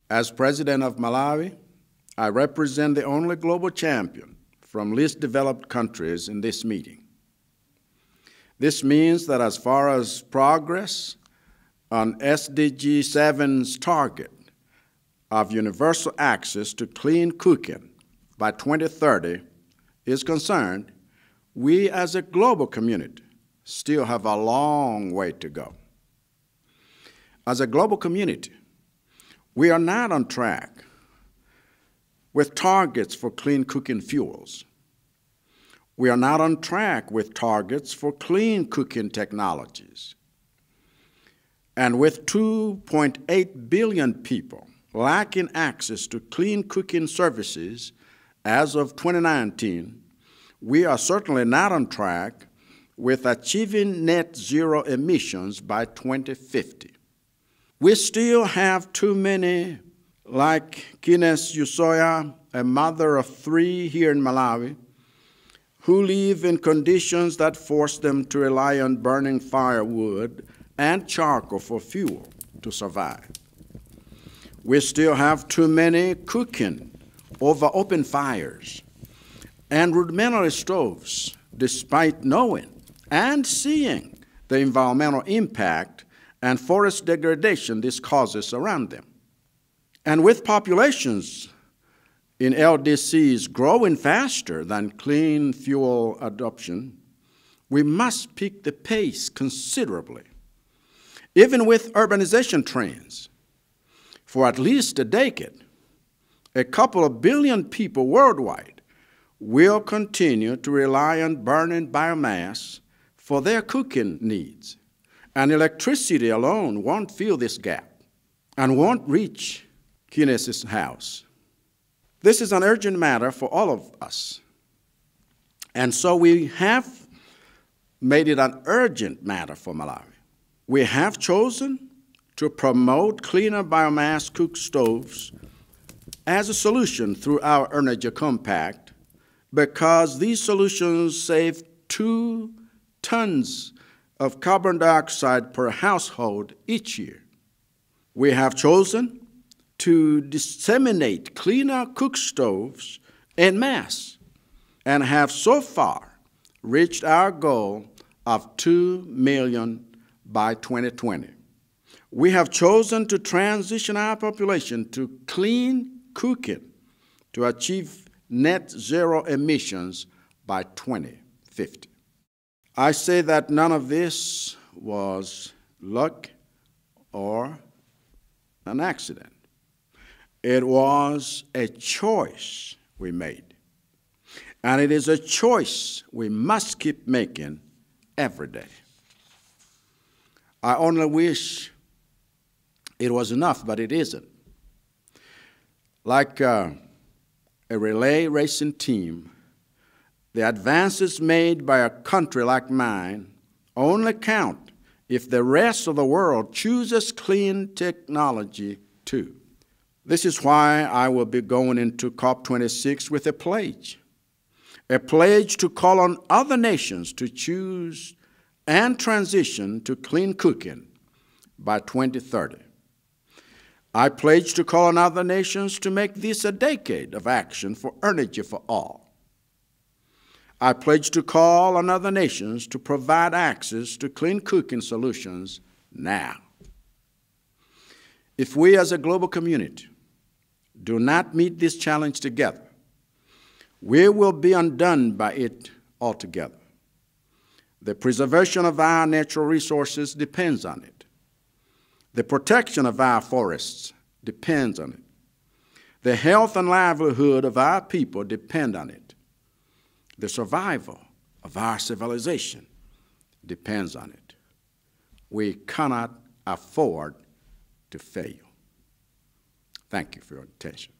As President of Malawi, I represent the only global champion from least developed countries in this meeting. This means that as far as progress on SDG 7's target of universal access to clean cooking by 2030 is concerned, we as a global community still have a long way to go. As a global community, we are not on track with targets for clean cooking fuels. We are not on track with targets for clean cooking technologies. And with 2.8 billion people lacking access to clean cooking services as of 2019, we are certainly not on track with achieving net zero emissions by 2050. We still have too many, like Kines Usoya, a mother of 3 here in Malawi, who live in conditions that force them to rely on burning firewood and charcoal for fuel to survive. We still have too many cooking over open fires and rudimentary stoves, despite knowing and seeing the environmental impact and forest degradation this causes around them. And with populations in LDCs growing faster than clean fuel adoption, we must pick the pace considerably. Even with urbanization trends, for at least a decade, a couple of billion people worldwide will continue to rely on burning biomass for their cooking needs. And electricity alone won't fill this gap and won't reach Kines' house. This is an urgent matter for all of us. And so we have made it an urgent matter for Malawi. We have chosen to promote cleaner biomass cook stoves as a solution through our Energy Compact because these solutions save 2 tons of carbon dioxide per household each year. We have chosen to disseminate cleaner cook stoves en masse and have so far reached our goal of 2 million by 2020. We have chosen to transition our population to clean cooking to achieve net zero emissions by 2050. I say that none of this was luck or an accident. It was a choice we made. And it is a choice we must keep making every day. I only wish it was enough, but it isn't. Like a relay racing team, the advances made by a country like mine only count if the rest of the world chooses clean technology too. This is why I will be going into COP26 with a pledge to call on other nations to choose and transition to clean cooking by 2030. I pledge to call on other nations to make this a decade of action for energy for all. I pledge to call on other nations to provide access to clean cooking solutions now. If we as a global community do not meet this challenge together, we will be undone by it altogether. The preservation of our natural resources depends on it. The protection of our forests depends on it. The health and livelihood of our people depend on it. The survival of our civilization depends on it. We cannot afford to fail. Thank you for your attention.